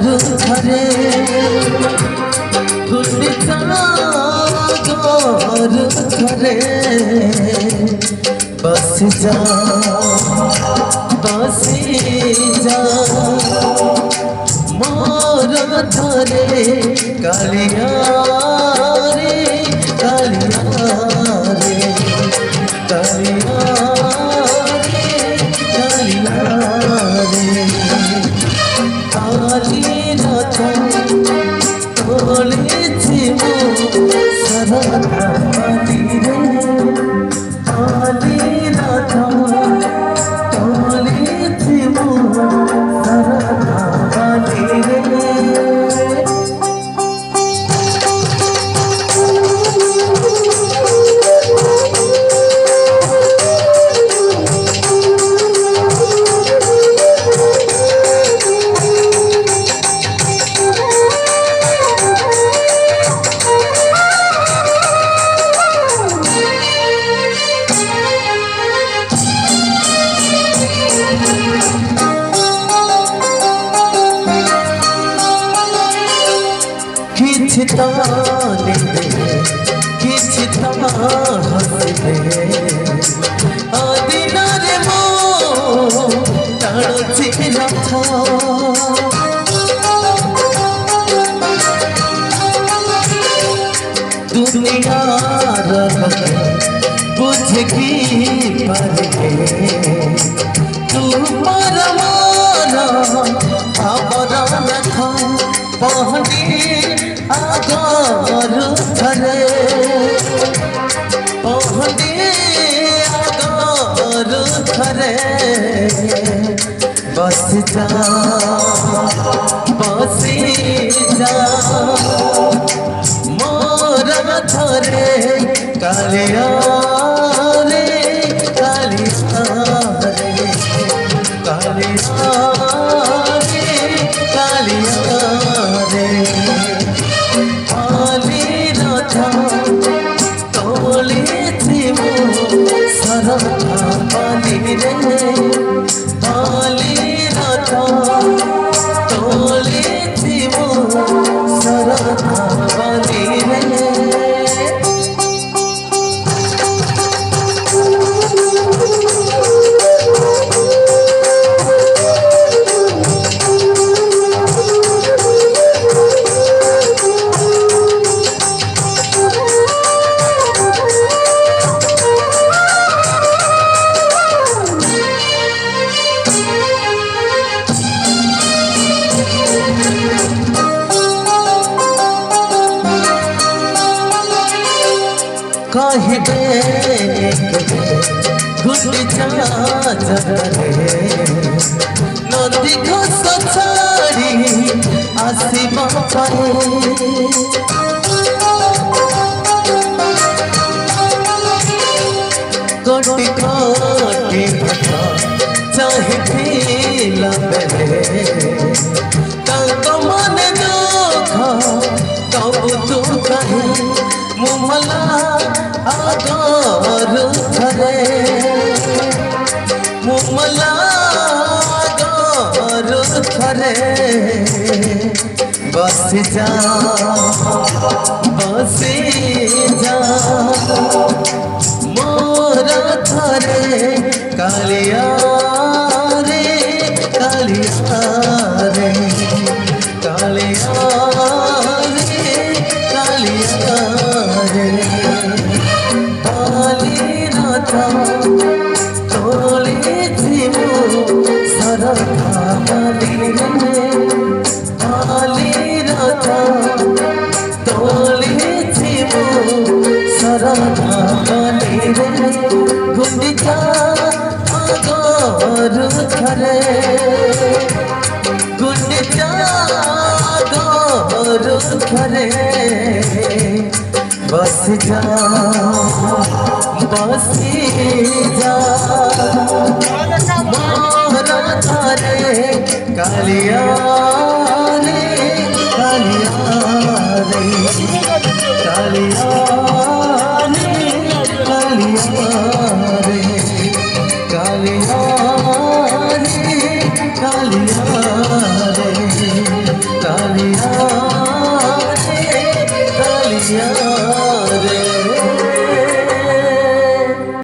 घरे गुंडिचा गोर घरे बस जा मोर धरे कालिया रे कालिया रे कालिया रे कालिया रे काली रथ तोले छिमो सरधा रे काली रथ तोले छिमो सरधा रे किछता हंसते आदिन रे मो टाणुची रथ दुनियार बुझ की परके तू परमाना आबरा नथ पहनी आगार धरे पहनी आगार धरे बस जा बसी जा मोर धरे कालिया रे कालिया रे कालिया रे कालिया रे तोले छिमो सरधा पानी रे काली रथ तोले छिमो सरधा पानी रे कहीं गुंडिचा जगरे नदी घस छाड़ी आसीबा पाए कोटि कोटि भटा चाहे पीला बेले तंग मन दुख तब तू कहे मुमला आगार धरे मुमला आगार धरे बस जा मोर धरे कालिया रे कालिया रे कालिया रे कालिया रे तोले छिमो सरधा पानी रे काली रथ तोले छिमो सरधा पानी रे गुंडिचा गोर घरे गुंडिचा गोर घरे बस जा बसी जा मोर धरे कालिया रे कालिया रे कालिया रे कालिया रे कालिया रे कालिया रे कालिया रे कालिया रे